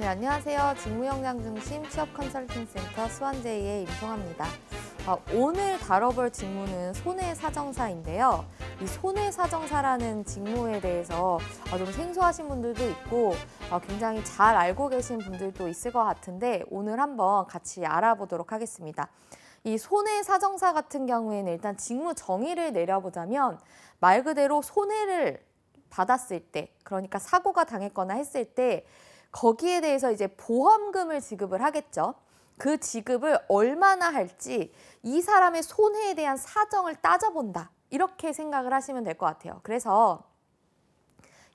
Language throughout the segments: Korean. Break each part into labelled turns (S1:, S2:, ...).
S1: 네, 안녕하세요. 직무역량 중심 취업 컨설팅 센터 수완제이의 임송아입니다. 오늘 다뤄볼 직무는 손해사정사인데요. 이 손해사정사라는 직무에 대해서 좀 생소하신 분들도 있고 굉장히 잘 알고 계신 분들도 있을 것 같은데 오늘 한번 같이 알아보도록 하겠습니다. 이 손해사정사 같은 경우에는 일단 직무 정의를 내려보자면 말 그대로 손해를 받았을 때, 그러니까 사고가 당했거나 했을 때 거기에 대해서 이제 보험금을 지급을 하겠죠. 그 지급을 얼마나 할지 이 사람의 손해에 대한 사정을 따져본다. 이렇게 생각을 하시면 될 것 같아요. 그래서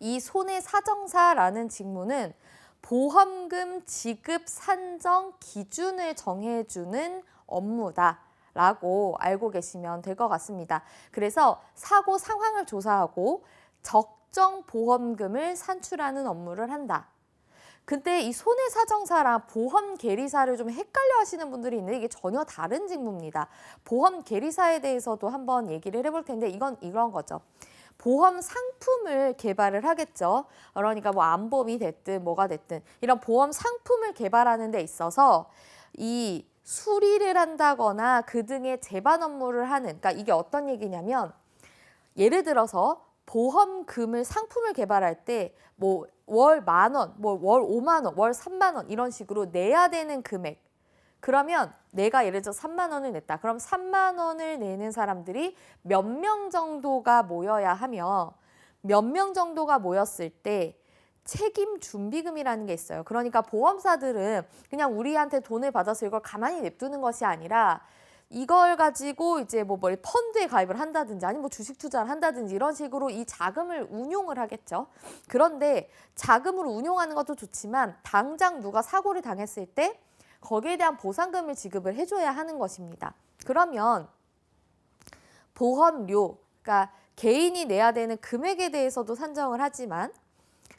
S1: 이 손해사정사라는 직무는 보험금 지급 산정 기준을 정해주는 업무다라고 알고 계시면 될 것 같습니다. 그래서 사고 상황을 조사하고 적정 보험금을 산출하는 업무를 한다. 근데 이 손해사정사랑 보험계리사를 좀 헷갈려 하시는 분들이 있는데 이게 전혀 다른 직무입니다. 보험계리사에 대해서도 한번 얘기를 해볼 텐데 이건 이런 거죠. 보험 상품을 개발을 하겠죠. 그러니까 뭐 암보험이 됐든 뭐가 됐든 이런 보험 상품을 개발하는 데 있어서 이 수리를 한다거나 그 등의 제반 업무를 하는, 그러니까 이게 어떤 얘기냐면 예를 들어서 보험금을 상품을 개발할 때 뭐 월 10,000원, 뭐 월 5만 원, 월 3만 원 이런 식으로 내야 되는 금액. 그러면 내가 예를 들어 3만 원을 냈다. 그럼 3만 원을 내는 사람들이 몇 명 정도가 모여야 하며 몇 명 정도가 모였을 때 책임 준비금이라는 게 있어요. 그러니까 보험사들은 그냥 우리한테 돈을 받아서 이걸 가만히 냅두는 것이 아니라 이걸 가지고 이제 뭐 펀드에 가입을 한다든지 아니면 뭐 주식 투자를 한다든지 이런 식으로 이 자금을 운용을 하겠죠. 그런데 자금으로 운용하는 것도 좋지만 당장 누가 사고를 당했을 때 거기에 대한 보상금을 지급을 해줘야 하는 것입니다. 그러면 보험료, 그러니까 개인이 내야 되는 금액에 대해서도 산정을 하지만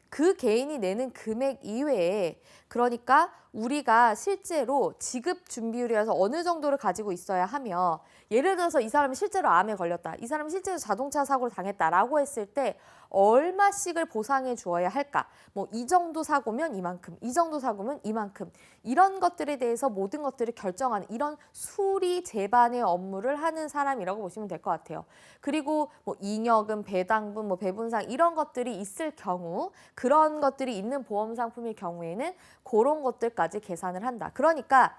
S1: 그 개인이 내는 금액 이외에, 그러니까 우리가 실제로 지급 준비율이라서 어느 정도를 가지고 있어야 하며, 예를 들어서 이 사람이 실제로 암에 걸렸다, 이 사람이 실제로 자동차 사고를 당했다라고 했을 때 얼마씩을 보상해 주어야 할까? 뭐 이 정도 사고면 이만큼, 이 정도 사고면 이만큼, 이런 것들에 대해서 모든 것들을 결정하는 이런 수리 재반의 업무를 하는 사람이라고 보시면 될 것 같아요. 그리고 뭐 잉여금, 배당분, 뭐 배분상 이런 것들이 있을 경우, 그런 것들이 있는 보험 상품일 경우에는 그런 것들까지 계산을 한다. 그러니까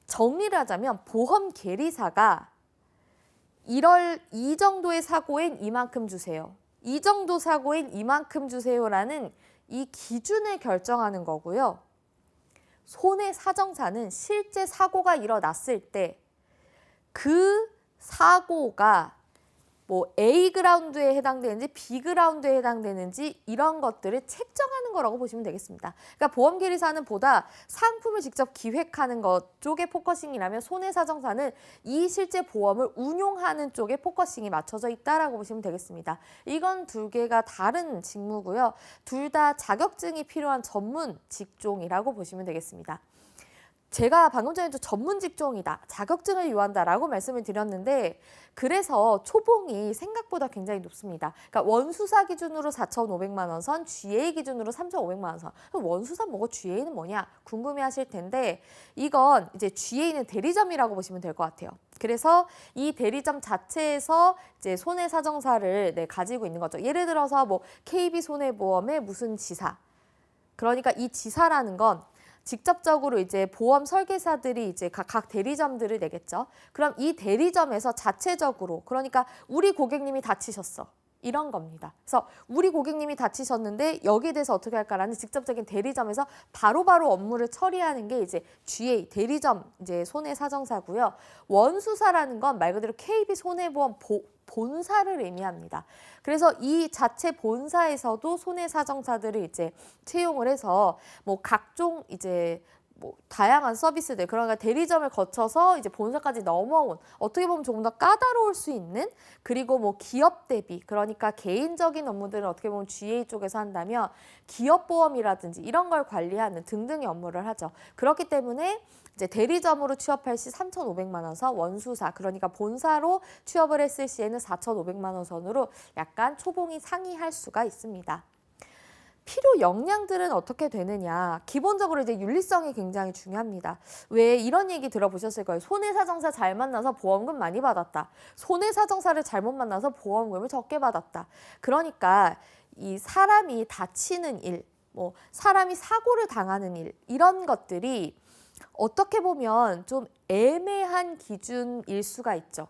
S1: 정리를 하자면 보험 계리사가 이 정도의 사고엔 이만큼 주세요. 이 정도 사고엔 이만큼 주세요라는 이 기준을 결정하는 거고요. 손해사정사는 실제 사고가 일어났을 때 그 사고가 뭐 A 그라운드에 해당되는지 B 그라운드에 해당되는지 이런 것들을 책정하는 거라고 보시면 되겠습니다. 그러니까 보험계리사는 보다 상품을 직접 기획하는 것 쪽에 포커싱이라면 손해사정사는 이 실제 보험을 운용하는 쪽에 포커싱이 맞춰져 있다라고 보시면 되겠습니다. 이건 두 개가 다른 직무고요. 둘 다 자격증이 필요한 전문 직종이라고 보시면 되겠습니다. 제가 방금 전에도 전문 직종이다, 자격증을 요한다라고 말씀을 드렸는데 그래서 초봉이 생각보다 굉장히 높습니다. 그러니까 원수사 기준으로 4,500만 원 선, GA 기준으로 3,500만 원 선. 원수사 뭐고 GA는 뭐냐 궁금해하실 텐데 이건 이제 GA는 대리점이라고 보시면 될 것 같아요. 그래서 이 대리점 자체에서 이제 손해사정사를 가지고 있는 거죠. 예를 들어서 뭐 KB손해보험의 무슨 지사. 그러니까 이 지사라는 건 직접적으로 이제 보험 설계사들이 이제 각 대리점들을 내겠죠. 그럼 이 대리점에서 자체적으로, 그러니까 우리 고객님이 다치셨어, 이런 겁니다. 그래서 우리 고객님이 다치셨는데 여기에 대해서 어떻게 할까라는 직접적인 대리점에서 바로바로 업무를 처리하는 게 이제 GA 대리점 이제 손해사정사고요. 원수사라는 건 말 그대로 KB 손해보험 본사를 의미합니다. 그래서 이 자체 본사에서도 손해사정사들을 이제 채용을 해서 뭐 각종 이제 뭐 다양한 서비스들, 그러니까 대리점을 거쳐서 이제 본사까지 넘어온, 어떻게 보면 조금 더 까다로울 수 있는, 그리고 뭐 기업 대비, 그러니까 개인적인 업무들은 어떻게 보면 GA 쪽에서 한다면 기업보험이라든지 이런 걸 관리하는 등등의 업무를 하죠. 그렇기 때문에 이제 대리점으로 취업할 시 3,500만 원 선, 원수사, 그러니까 본사로 취업을 했을 시에는 4,500만 원 선으로 약간 초봉이 상이할 수가 있습니다. 필요 역량들은 어떻게 되느냐. 기본적으로 이제 윤리성이 굉장히 중요합니다. 왜 이런 얘기 들어보셨을 거예요. 손해사정사 잘 만나서 보험금 많이 받았다. 손해사정사를 잘못 만나서 보험금을 적게 받았다. 그러니까 이 사람이 다치는 일, 뭐 사람이 사고를 당하는 일, 이런 것들이 어떻게 보면 좀 애매한 기준일 수가 있죠.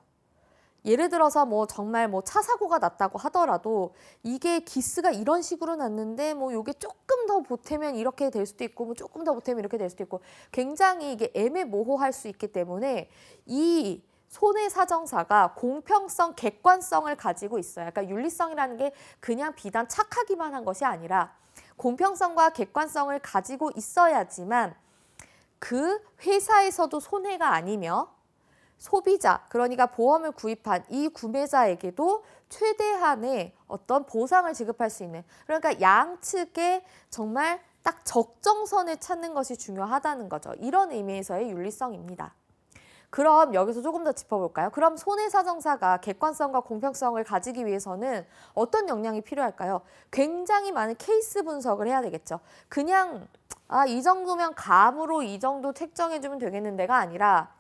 S1: 예를 들어서 뭐 정말 뭐 차 사고가 났다고 하더라도 이게 기스가 이런 식으로 났는데 뭐 요게 조금 더 보태면 이렇게 될 수도 있고 뭐 조금 더 보태면 이렇게 될 수도 있고 굉장히 이게 애매모호할 수 있기 때문에 이 손해사정사가 공평성, 객관성을 가지고 있어요. 그러니까 윤리성이라는 게 그냥 비단 착하기만 한 것이 아니라 공평성과 객관성을 가지고 있어야지만 그 회사에서도 손해가 아니며 소비자, 그러니까 보험을 구입한 이 구매자에게도 최대한의 어떤 보상을 지급할 수 있는, 그러니까 양측에 정말 딱 적정선을 찾는 것이 중요하다는 거죠. 이런 의미에서의 윤리성입니다. 그럼 여기서 조금 더 짚어볼까요? 그럼 손해사정사가 객관성과 공평성을 가지기 위해서는 어떤 역량이 필요할까요? 굉장히 많은 케이스 분석을 해야 되겠죠. 그냥 이 정도면 감으로 이 정도 책정해주면 되겠는데가 아니라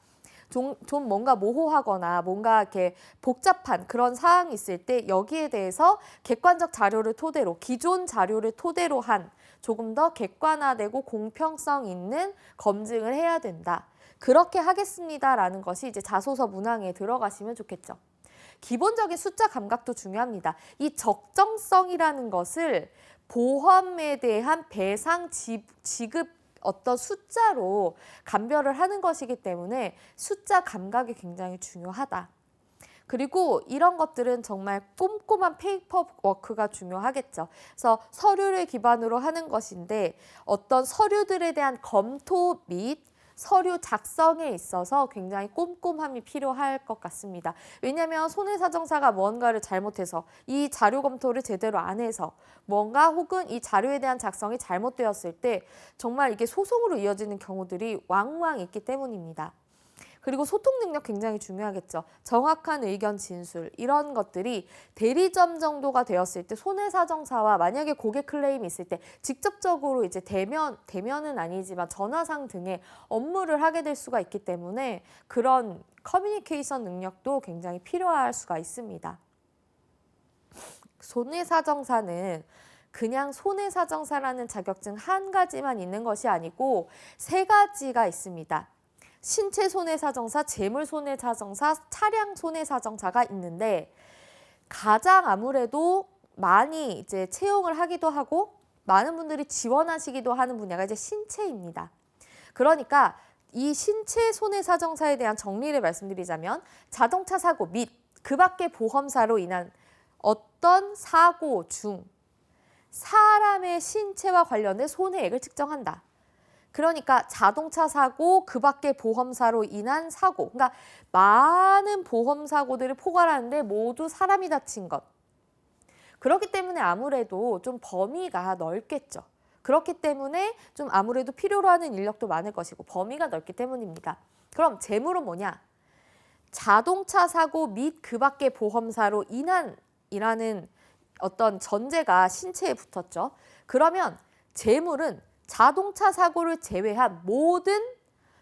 S1: 좀 뭔가 모호하거나 뭔가 이렇게 복잡한 그런 사항이 있을 때 여기에 대해서 객관적 자료를 토대로, 기존 자료를 토대로 한 조금 더 객관화되고 공평성 있는 검증을 해야 된다. 그렇게 하겠습니다라는 것이 이제 자소서 문항에 들어가시면 좋겠죠. 기본적인 숫자 감각도 중요합니다. 이 적정성이라는 것을 보험에 대한 배상 지급 어떤 숫자로 감별을 하는 것이기 때문에 숫자 감각이 굉장히 중요하다. 그리고 이런 것들은 정말 꼼꼼한 페이퍼 워크가 중요하겠죠. 그래서 서류를 기반으로 하는 것인데 어떤 서류들에 대한 검토 및 서류 작성에 있어서 굉장히 꼼꼼함이 필요할 것 같습니다. 왜냐하면 손해사정사가 뭔가를 잘못해서 이 자료 검토를 제대로 안 해서 뭔가 혹은 이 자료에 대한 작성이 잘못되었을 때 정말 이게 소송으로 이어지는 경우들이 왕왕 있기 때문입니다. 그리고 소통 능력 굉장히 중요하겠죠. 정확한 의견 진술 이런 것들이 대리점 정도가 되었을 때 손해사정사와 만약에 고객 클레임이 있을 때 직접적으로 이제 대면은 아니지만 전화상 등의 업무를 하게 될 수가 있기 때문에 그런 커뮤니케이션 능력도 굉장히 필요할 수가 있습니다. 손해사정사는 그냥 손해사정사라는 자격증 한 가지만 있는 것이 아니고 3가지가 있습니다. 신체 손해사정사, 재물 손해사정사, 차량 손해사정사가 있는데 가장 아무래도 많이 이제 채용을 하기도 하고 많은 분들이 지원하시기도 하는 분야가 이제 신체입니다. 그러니까 이 신체 손해사정사에 대한 정리를 말씀드리자면 자동차 사고 및 그 밖의 보험사로 인한 어떤 사고 중 사람의 신체와 관련된 손해액을 측정한다. 그러니까 자동차 사고, 그 밖의 보험사로 인한 사고, 그러니까 많은 보험사고들을 포괄하는데 모두 사람이 다친 것. 그렇기 때문에 아무래도 좀 범위가 넓겠죠. 그렇기 때문에 좀 아무래도 필요로 하는 인력도 많을 것이고 범위가 넓기 때문입니다. 그럼 재물은 뭐냐? 자동차 사고 및 그 밖의 보험사로 인한이라는 어떤 전제가 신체에 붙었죠. 그러면 재물은 자동차 사고를 제외한 모든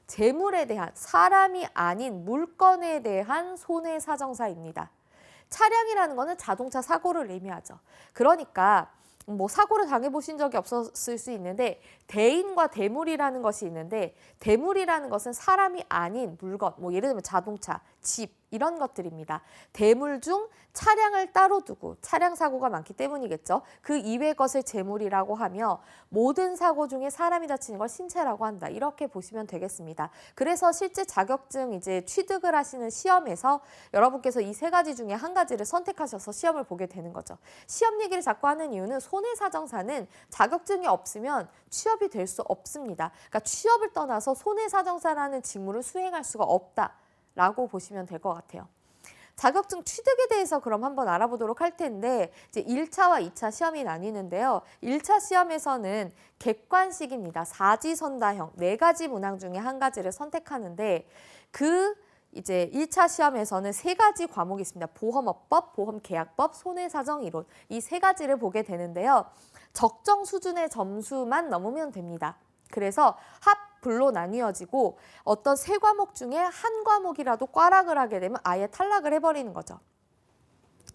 S1: 재물에 대한 사람이 아닌 물건에 대한 손해사정사입니다. 차량이라는 것은 자동차 사고를 의미하죠. 그러니까 뭐 사고를 당해보신 적이 없었을 수 있는데 대인과 대물이라는 것이 있는데 대물이라는 것은 사람이 아닌 물건, 뭐 예를 들면 자동차, 집 이런 것들입니다. 대물 중 차량을 따로 두고 차량 사고가 많기 때문이겠죠. 그 이외의 것을 재물이라고 하며 모든 사고 중에 사람이 다치는 걸 신체라고 한다. 이렇게 보시면 되겠습니다. 그래서 실제 자격증 이제 취득을 하시는 시험에서 여러분께서 이 3가지 중에 한 가지를 선택하셔서 시험을 보게 되는 거죠. 시험 얘기를 자꾸 하는 이유는 손해사정사는 자격증이 없으면 취업이 될 수 없습니다. 그러니까 취업을 떠나서 손해사정사라는 직무를 수행할 수가 없다라고 보시면 될 것 같아요. 자격증 취득에 대해서 그럼 한번 알아보도록 할 텐데 이제 1차와 2차 시험이 나뉘는데요. 1차 시험에서는 객관식입니다. 사지선다형 4가지 문항 중에 한 가지를 선택하는데 그 이제 1차 시험에서는 세 가지 과목이 있습니다. 보험업법, 보험계약법, 손해사정이론 이 세 가지를 보게 되는데요. 적정 수준의 점수만 넘으면 됩니다. 그래서 합불로 나뉘어지고 어떤 세 과목 중에 한 과목이라도 꽈락을 하게 되면 아예 탈락을 해버리는 거죠.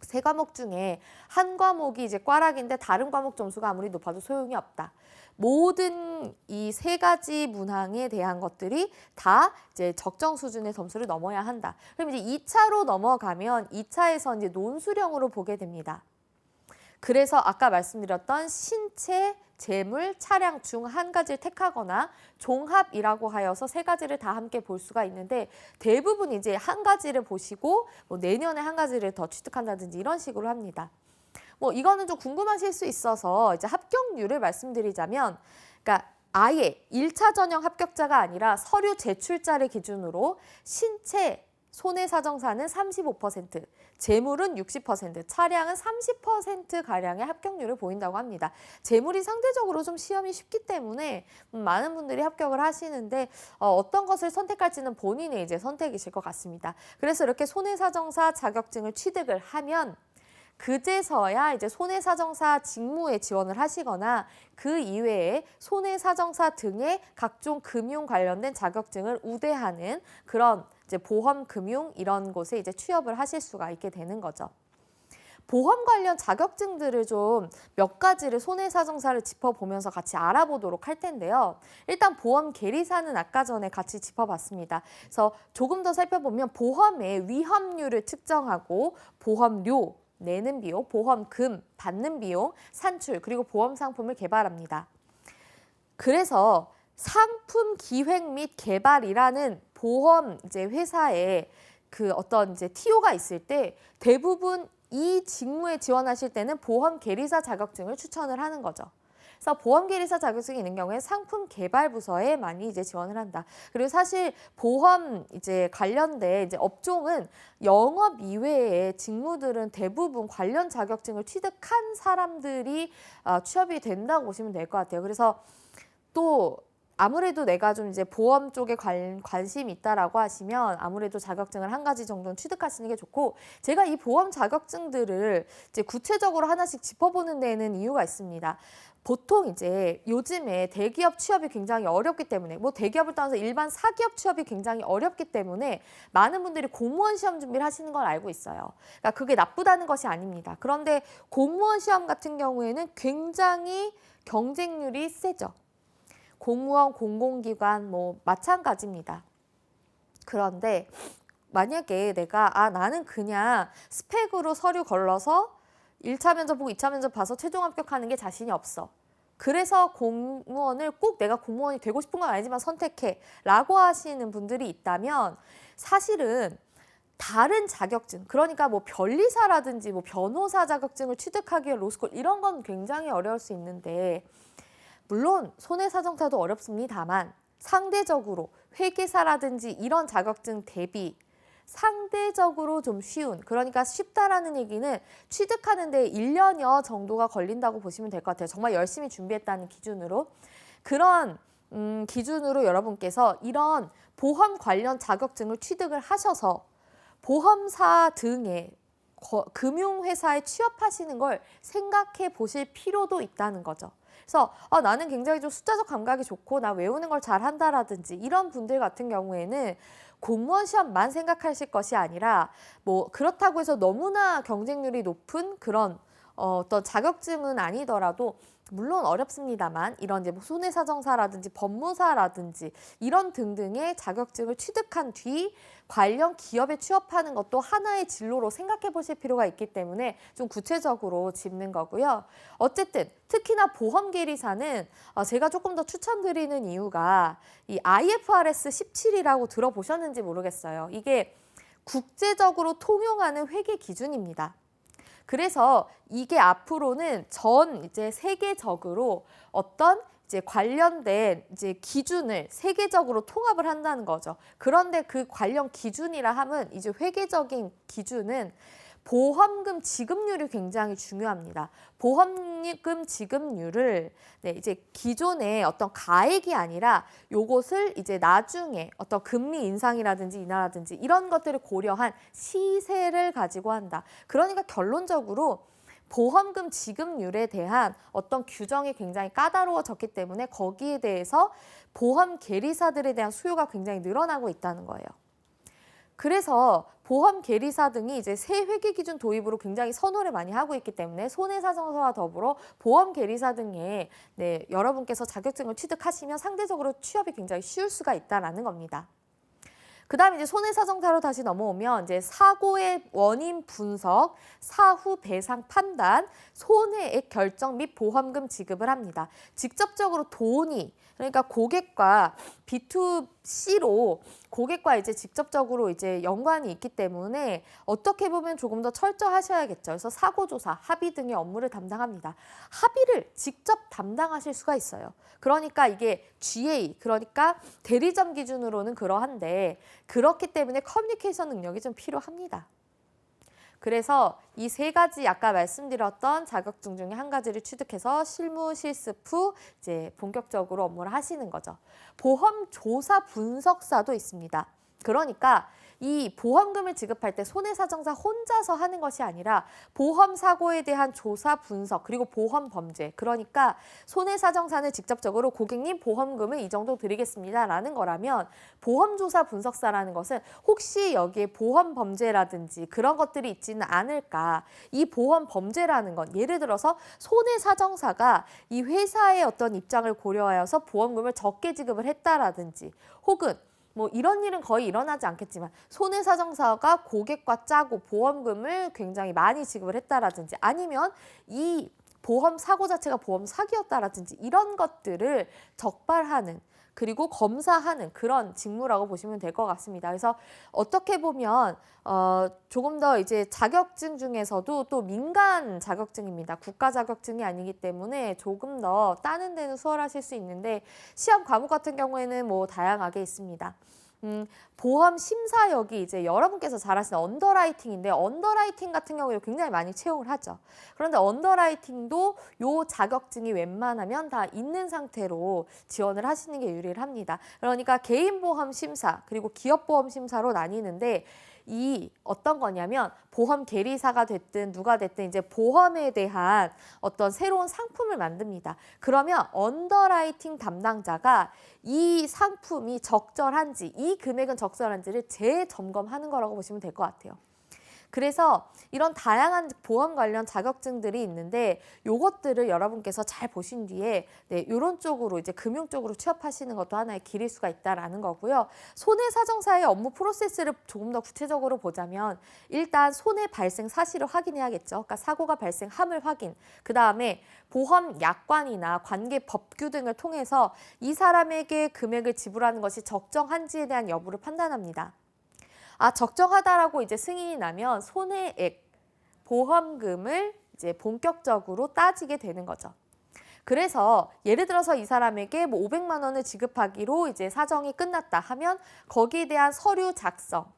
S1: 세 과목 중에 한 과목이 이제 꽈락인데 다른 과목 점수가 아무리 높아도 소용이 없다. 모든 이 세 가지 문항에 대한 것들이 다 이제 적정 수준의 점수를 넘어야 한다. 그럼 이제 2차로 넘어가면 2차에서 이제 논술형으로 보게 됩니다. 그래서 아까 말씀드렸던 신체, 재물, 차량 중 한 가지를 택하거나 종합이라고 하여서 세 가지를 다 함께 볼 수가 있는데 대부분 이제 한 가지를 보시고 뭐 내년에 한 가지를 더 취득한다든지 이런 식으로 합니다. 뭐 이거는 좀 궁금하실 수 있어서 이제 합격률을 말씀드리자면 그러니까 아예 1차 전형 합격자가 아니라 서류 제출자를 기준으로 신체, 손해사정사는 35%, 재물은 60%, 차량은 30%가량의 합격률을 보인다고 합니다. 재물이 상대적으로 좀 시험이 쉽기 때문에 많은 분들이 합격을 하시는데 어떤 것을 선택할지는 본인의 이제 선택이실 것 같습니다. 그래서 이렇게 손해사정사 자격증을 취득을 하면 그제서야 이제 손해사정사 직무에 지원을 하시거나 그 이외에 손해사정사 등의 각종 금융 관련된 자격증을 우대하는 그런 이제 보험, 금융 이런 곳에 이제 취업을 하실 수가 있게 되는 거죠. 보험 관련 자격증들을 좀 몇 가지를 손해사정사를 짚어보면서 같이 알아보도록 할 텐데요. 일단 보험 계리사는 아까 전에 같이 짚어봤습니다. 그래서 조금 더 살펴보면 보험의 위험률을 측정하고 보험료, 내는 비용, 보험금, 받는 비용, 산출, 그리고 보험 상품을 개발합니다. 그래서 상품 기획 및 개발이라는 보험 이제 회사에 그 어떤 이제 TO가 있을 때 대부분 이 직무에 지원하실 때는 보험 계리사 자격증을 추천을 하는 거죠. 그래서 보험 계리사 자격증이 있는 경우에 상품 개발 부서에 많이 이제 지원을 한다. 그리고 사실 보험 이제 관련된 이제 업종은 영업 이외의 직무들은 대부분 관련 자격증을 취득한 사람들이 취업이 된다고 보시면 될 것 같아요. 그래서 또 아무래도 내가 좀 이제 보험 쪽에 관심이 있다라고 하시면 아무래도 자격증을 한 가지 정도는 취득하시는 게 좋고, 제가 이 보험 자격증들을 이제 구체적으로 하나씩 짚어보는 데에는 이유가 있습니다. 보통 이제 요즘에 대기업 취업이 굉장히 어렵기 때문에 뭐 대기업을 떠나서 일반 사기업 취업이 굉장히 어렵기 때문에 많은 분들이 공무원 시험 준비를 하시는 걸 알고 있어요. 그러니까 그게 나쁘다는 것이 아닙니다. 그런데 공무원 시험 같은 경우에는 굉장히 경쟁률이 세죠. 공무원, 공공기관 뭐 마찬가지입니다. 그런데 만약에 내가 나는 그냥 스펙으로 서류 걸러서 1차 면접 보고 2차 면접 봐서 최종 합격하는 게 자신이 없어. 그래서 공무원을 꼭 내가 공무원이 되고 싶은 건 아니지만 선택해 라고 하시는 분들이 있다면 사실은 다른 자격증, 그러니까 뭐 변리사라든지 뭐 변호사 자격증을 취득하기 위해 로스쿨 이런 건 굉장히 어려울 수 있는데, 물론 손해사정사도 어렵습니다만 상대적으로 회계사라든지 이런 자격증 대비 상대적으로 좀 쉬운, 그러니까 쉽다라는 얘기는 취득하는 데 1년여 정도가 걸린다고 보시면 될 것 같아요. 정말 열심히 준비했다는 기준으로. 그런 기준으로 여러분께서 이런 보험 관련 자격증을 취득을 하셔서 보험사 등의 금융회사에 취업하시는 걸 생각해 보실 필요도 있다는 거죠. 그래서 나는 굉장히 좀 숫자적 감각이 좋고 나 외우는 걸 잘한다라든지 이런 분들 같은 경우에는 공무원 시험만 생각하실 것이 아니라 뭐 그렇다고 해서 너무나 경쟁률이 높은 그런 어떤 자격증은 아니더라도 물론 어렵습니다만 이런 이제 뭐 손해사정사라든지 법무사라든지 이런 등등의 자격증을 취득한 뒤 관련 기업에 취업하는 것도 하나의 진로로 생각해 보실 필요가 있기 때문에 좀 구체적으로 짚는 거고요. 어쨌든 특히나 보험계리사는 제가 조금 더 추천드리는 이유가 이 IFRS 17이라고 들어보셨는지 모르겠어요. 이게 국제적으로 통용하는 회계 기준입니다. 그래서 이게 앞으로는 전 이제 세계적으로 어떤 이제 관련된 이제 기준을 세계적으로 통합을 한다는 거죠. 그런데 그 관련 기준이라 함은 이제 회계적인 기준은 보험금 지급률이 굉장히 중요합니다. 보험금 지급률을 이제 기존의 어떤 가액이 아니라 요것을 이제 나중에 어떤 금리 인상이라든지 인하라든지 이런 것들을 고려한 시세를 가지고 한다. 그러니까 결론적으로 보험금 지급률에 대한 어떤 규정이 굉장히 까다로워졌기 때문에 거기에 대해서 보험 계리사들에 대한 수요가 굉장히 늘어나고 있다는 거예요. 그래서 보험 계리사 등이 이제 새 회계 기준 도입으로 굉장히 선호를 많이 하고 있기 때문에 손해사정사와 더불어 보험 계리사 등에 여러분께서 자격증을 취득하시면 상대적으로 취업이 굉장히 쉬울 수가 있다라는 겁니다. 그 다음에 이제 손해사정사로 다시 넘어오면 이제 사고의 원인 분석, 사후 배상 판단, 손해액 결정 및 보험금 지급을 합니다. 직접적으로 돈이 그러니까 고객과 B2C로 고객과 이제 직접적으로 이제 연관이 있기 때문에 어떻게 보면 조금 더 철저하셔야겠죠. 그래서 사고조사, 합의 등의 업무를 담당합니다. 합의를 직접 담당하실 수가 있어요. 그러니까 이게 GA, 그러니까 대리점 기준으로는 그러한데 그렇기 때문에 커뮤니케이션 능력이 좀 필요합니다. 그래서 이 세 가지 아까 말씀드렸던 자격증 중에 한 가지를 취득해서 실무 실습 후 이제 본격적으로 업무를 하시는 거죠. 보험 조사 분석사도 있습니다. 그러니까 이 보험금을 지급할 때 손해사정사 혼자서 하는 것이 아니라 보험 사고에 대한 조사 분석 그리고 보험 범죄 그러니까 손해사정사는 직접적으로 고객님 보험금을 이 정도 드리겠습니다라는 거라면 보험조사 분석사라는 것은 혹시 여기에 보험 범죄라든지 그런 것들이 있지는 않을까. 이 보험 범죄라는 건 예를 들어서 손해사정사가 이 회사의 어떤 입장을 고려하여서 보험금을 적게 지급을 했다라든지 혹은 뭐 이런 일은 거의 일어나지 않겠지만 손해사정사가 고객과 짜고 보험금을 굉장히 많이 지급을 했다라든지 아니면 이 보험 사고 자체가 보험 사기였다라든지 이런 것들을 적발하는 그리고 검사하는 그런 직무라고 보시면 될 것 같습니다. 그래서 어떻게 보면 조금 더 이제 자격증 중에서도 또 민간 자격증입니다. 국가 자격증이 아니기 때문에 조금 더 따는 데는 수월하실 수 있는데 시험 과목 같은 경우에는 뭐 다양하게 있습니다. 보험 심사역이 이제 여러분께서 잘 아시는 언더라이팅인데 언더라이팅 같은 경우에 굉장히 많이 채용을 하죠. 그런데 언더라이팅도 요 자격증이 웬만하면 다 있는 상태로 지원을 하시는 게 유리합니다. 그러니까 개인보험 심사 그리고 기업보험 심사로 나뉘는데 이 어떤 거냐면 보험 계리사가 됐든 누가 됐든 이제 보험에 대한 어떤 새로운 상품을 만듭니다. 그러면 언더라이팅 담당자가 이 상품이 적절한지 이 금액은 적절한지를 재점검하는 거라고 보시면 될 것 같아요. 그래서 이런 다양한 보험 관련 자격증들이 있는데 요것들을 여러분께서 잘 보신 뒤에 이런 쪽으로 이제 금융 쪽으로 취업하시는 것도 하나의 길일 수가 있다라는 거고요. 손해사정사의 업무 프로세스를 조금 더 구체적으로 보자면 일단 손해 발생 사실을 확인해야겠죠. 그러니까 사고가 발생함을 확인. 그 다음에 보험 약관이나 관계 법규 등을 통해서 이 사람에게 금액을 지불하는 것이 적정한지에 대한 여부를 판단합니다. 적정하다라고 이제 승인이 나면 손해액, 보험금을 이제 본격적으로 따지게 되는 거죠. 그래서 예를 들어서 이 사람에게 뭐 500만 원을 지급하기로 이제 사정이 끝났다 하면 거기에 대한 서류 작성을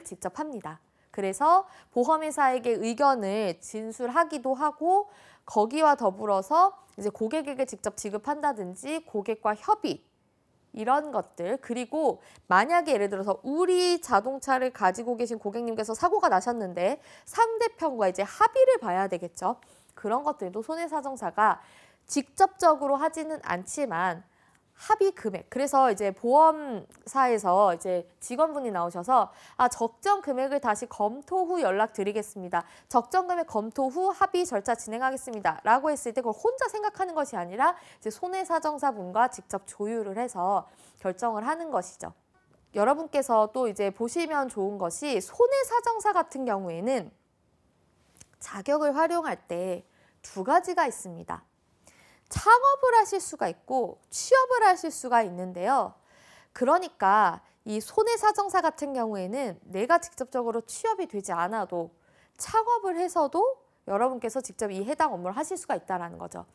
S1: 직접 합니다. 그래서 보험회사에게 의견을 진술하기도 하고 거기와 더불어서 이제 고객에게 직접 지급한다든지 고객과 협의 이런 것들 그리고 만약에 예를 들어서 우리 자동차를 가지고 계신 고객님께서 사고가 나셨는데 상대편과 이제 합의를 봐야 되겠죠. 그런 것들도 손해사정사가 직접적으로 하지는 않지만 합의 금액. 그래서 이제 보험사에서 이제 직원분이 나오셔서 적정 금액을 다시 검토 후 연락드리겠습니다. 적정 금액 검토 후 합의 절차 진행하겠습니다. 라고 했을 때 그걸 혼자 생각하는 것이 아니라 이제 손해사정사분과 직접 조율을 해서 결정을 하는 것이죠. 여러분께서 또 이제 보시면 좋은 것이 손해사정사 같은 경우에는 자격을 활용할 때 두 가지가 있습니다. 창업을 하실 수가 있고 취업을 하실 수가 있는데요. 그러니까 이 손해사정사 같은 경우에는 내가 직접적으로 취업이 되지 않아도 창업을 해서도 여러분께서 직접 이 해당 업무를 하실 수가 있다는 거죠.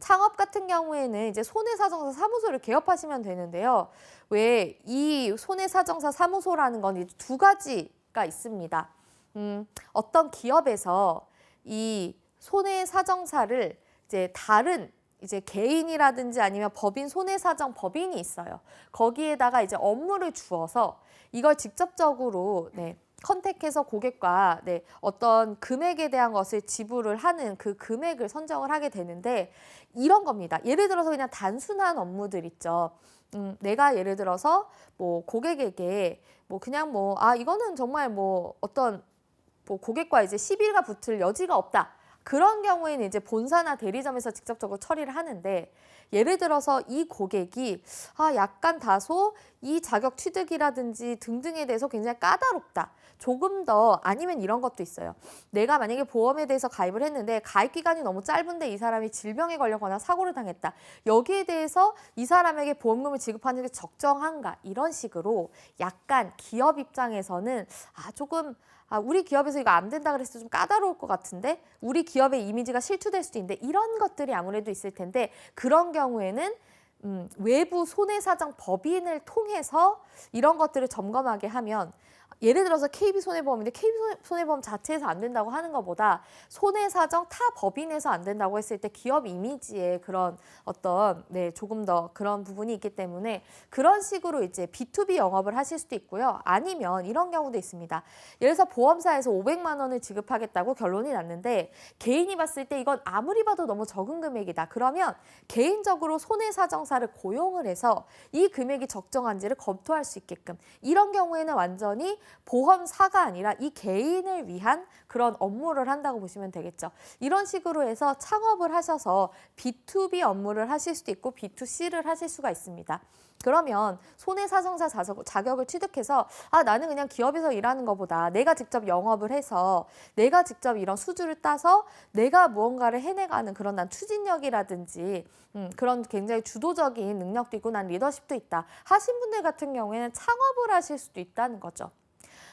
S1: 창업 같은 경우에는 이제 손해사정사 사무소를 개업하시면 되는데요. 왜 이 손해사정사 사무소라는 건 두 가지가 있습니다. 어떤 기업에서 이 손해사정사를 이제 다른 이제 개인이라든지 아니면 법인 손해사정 법인이 있어요. 거기에다가 이제 업무를 주어서 이걸 직접적으로 컨택해서 고객과 어떤 금액에 대한 것을 지불을 하는 그 금액을 선정을 하게 되는데 이런 겁니다. 예를 들어서 그냥 단순한 업무들 있죠. 내가 예를 들어서 뭐 고객에게 뭐 그냥 이거는 정말 어떤 고객과 이제 시비가 붙을 여지가 없다. 그런 경우에는 이제 본사나 대리점에서 직접적으로 처리를 하는데 예를 들어서 이 고객이 약간 다소 이 자격 취득이라든지 등등에 대해서 굉장히 까다롭다. 조금 더 아니면 이런 것도 있어요. 내가 만약에 보험에 대해서 가입을 했는데 가입 기간이 너무 짧은데 이 사람이 질병에 걸렸거나 사고를 당했다. 여기에 대해서 이 사람에게 보험금을 지급하는 게 적정한가? 이런 식으로 약간 기업 입장에서는 조금 우리 기업에서 이거 안 된다 그랬을 때 좀 까다로울 것 같은데 우리 기업의 이미지가 실추될 수도 있는데 이런 것들이 아무래도 있을 텐데 그런 경우에는 외부 손해사정 법인을 통해서 이런 것들을 점검하게 하면 예를 들어서 KB손해보험인데 KB손해보험 자체에서 안 된다고 하는 것보다 손해사정 타 법인에서 안 된다고 했을 때 기업 이미지에 그런 어떤 조금 더 그런 부분이 있기 때문에 그런 식으로 이제 B2B 영업을 하실 수도 있고요. 아니면 이런 경우도 있습니다. 예를 들어서 보험사에서 500만 원을 지급하겠다고 결론이 났는데 개인이 봤을 때 이건 아무리 봐도 너무 적은 금액이다. 그러면 개인적으로 손해사정사를 고용을 해서 이 금액이 적정한지를 검토할 수 있게끔 이런 경우에는 완전히 보험사가 아니라 이 개인을 위한 그런 업무를 한다고 보시면 되겠죠. 이런 식으로 해서 창업을 하셔서 B2B 업무를 하실 수도 있고 B2C를 하실 수가 있습니다. 그러면 손해사정사 자격을 취득해서 나는 그냥 기업에서 일하는 것보다 내가 직접 영업을 해서 내가 직접 이런 수주를 따서 내가 무언가를 해내가는 그런 난 추진력이라든지 그런 굉장히 주도적인 능력도 있고 난 리더십도 있다 하신 분들 같은 경우에는 창업을 하실 수도 있다는 거죠.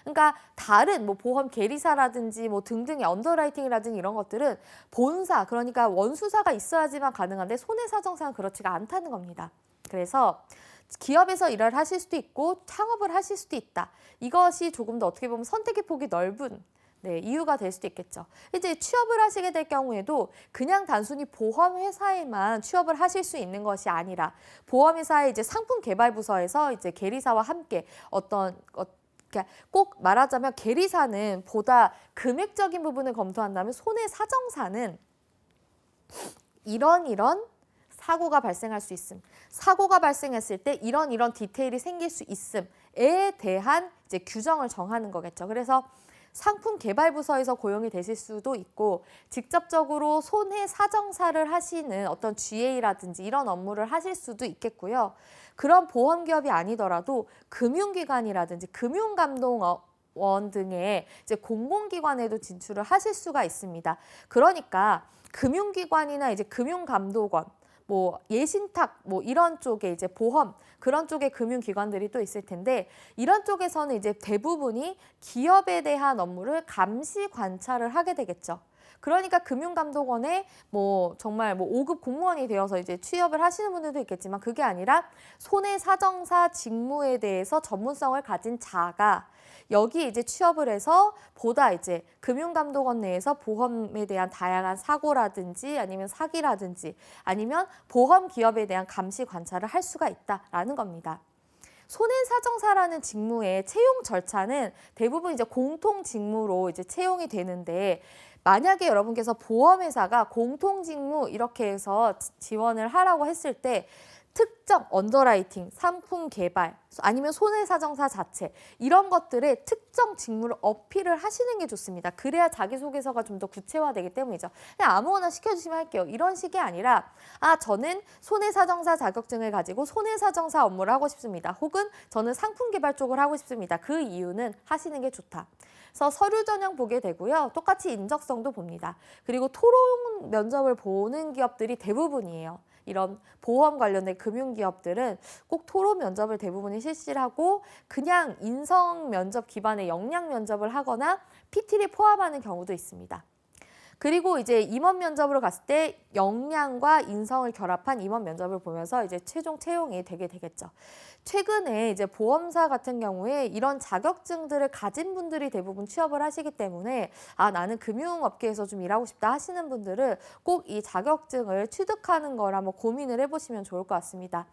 S1: 그러니까 다른 보험 계리사라든지 등등의 언더라이팅이라든지 이런 것들은 본사 그러니까 원수사가 있어야지만 가능한데 손해사정사는 그렇지가 않다는 겁니다. 그래서 기업에서 일을 하실 수도 있고 창업을 하실 수도 있다. 이것이 조금 더 어떻게 보면 선택의 폭이 넓은 이유가 될 수도 있겠죠. 이제 취업을 하시게 될 경우에도 그냥 단순히 보험회사에만 취업을 하실 수 있는 것이 아니라 보험회사의 이제 상품개발부서에서 이제 계리사와 함께 꼭 말하자면 계리사는 보다 금액적인 부분을 검토한다면 손해사정사는 이런 사고가 발생할 수 있음. 사고가 발생했을 때 이런 디테일이 생길 수 있음에 대한 이제 규정을 정하는 거겠죠. 그래서 상품개발부서에서 고용이 되실 수도 있고 직접적으로 손해사정사를 하시는 어떤 GA라든지 이런 업무를 하실 수도 있겠고요. 그런 보험기업이 아니더라도 금융기관이라든지 금융감독원 등의 이제 공공기관에도 진출을 하실 수가 있습니다. 그러니까 금융기관이나 이제 금융감독원 예신탁 이런 쪽에 이제 보험 그런 쪽의 금융기관들이 또 있을 텐데 이런 쪽에서는 이제 대부분이 기업에 대한 업무를 감시 관찰을 하게 되겠죠. 그러니까 금융감독원에 정말 5급 공무원이 되어서 이제 취업을 하시는 분들도 있겠지만 그게 아니라 손해사정사 직무에 대해서 전문성을 가진 자가 여기 이제 취업을 해서 보다 이제 금융감독원 내에서 보험에 대한 다양한 사고라든지 아니면 사기라든지 아니면 보험 기업에 대한 감시 관찰을 할 수가 있다라는 겁니다. 손해사정사라는 직무의 채용 절차는 대부분 이제 공통 직무로 이제 채용이 되는데 만약에 여러분께서 보험회사가 공통 직무 이렇게 해서 지원을 하라고 했을 때 특정 언더라이팅, 상품 개발, 아니면 손해사정사 자체 이런 것들의 특정 직무를 어필을 하시는 게 좋습니다. 그래야 자기소개서가 좀 더 구체화되기 때문이죠. 그냥 아무거나 시켜주시면 할게요. 이런 식이 아니라 저는 손해사정사 자격증을 가지고 손해사정사 업무를 하고 싶습니다. 혹은 저는 상품 개발 쪽을 하고 싶습니다. 그 이유는 하시는 게 좋다. 그래서 서류 전형 보게 되고요. 똑같이 인적성도 봅니다. 그리고 토론 면접을 보는 기업들이 대부분이에요. 이런 보험 관련된 금융기업들은 꼭 토론 면접을 대부분이 실시를 하고 그냥 인성 면접 기반의 역량 면접을 하거나 PT를 포함하는 경우도 있습니다. 그리고 이제 임원 면접으로 갔을 때 역량과 인성을 결합한 임원 면접을 보면서 이제 최종 채용이 되게 되겠죠. 최근에 이제 보험사 같은 경우에 이런 자격증들을 가진 분들이 대부분 취업을 하시기 때문에 나는 금융업계에서 좀 일하고 싶다 하시는 분들은 꼭 이 자격증을 취득하는 걸 한번 고민을 해보시면 좋을 것 같습니다.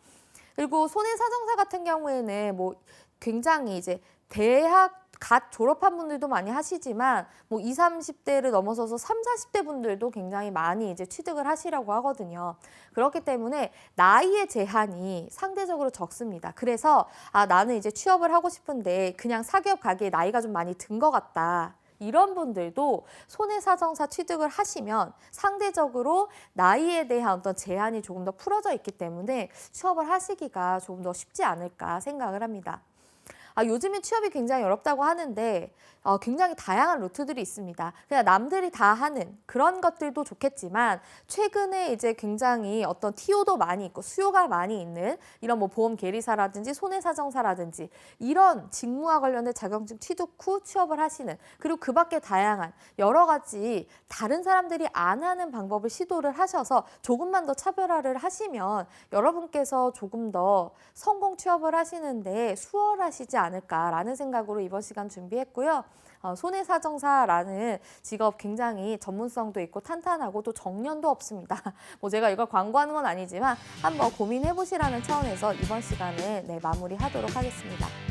S1: 그리고 손해사정사 같은 경우에는 뭐 굉장히 이제 대학 갓 졸업한 분들도 많이 하시지만 뭐 20, 30대를 넘어서서 30, 40대 분들도 굉장히 많이 이제 취득을 하시려고 하거든요. 그렇기 때문에 나이의 제한이 상대적으로 적습니다. 그래서 나는 이제 취업을 하고 싶은데 그냥 사기업 가기에 나이가 좀 많이 든 것 같다. 이런 분들도 손해사정사 취득을 하시면 상대적으로 나이에 대한 어떤 제한이 조금 더 풀어져 있기 때문에 취업을 하시기가 조금 더 쉽지 않을까 생각을 합니다. 요즘에 취업이 굉장히 어렵다고 하는데 굉장히 다양한 루트들이 있습니다. 그냥 남들이 다 하는 그런 것들도 좋겠지만 최근에 이제 굉장히 어떤 TO도 많이 있고 수요가 많이 있는 이런 뭐 보험 계리사라든지 손해사정사라든지 이런 직무와 관련된 자격증 취득 후 취업을 하시는 그리고 그 밖에 다양한 여러 가지 다른 사람들이 안 하는 방법을 시도를 하셔서 조금만 더 차별화를 하시면 여러분께서 조금 더 성공 취업을 하시는데 수월하시지 않을까라는 생각으로 이번 시간 준비했고요. 손해사정사라는 직업 굉장히 전문성도 있고 탄탄하고 또 정년도 없습니다. 뭐 제가 이걸 광고하는 건 아니지만 한번 고민해 보시라는 차원에서 이번 시간을 마무리하도록 하겠습니다.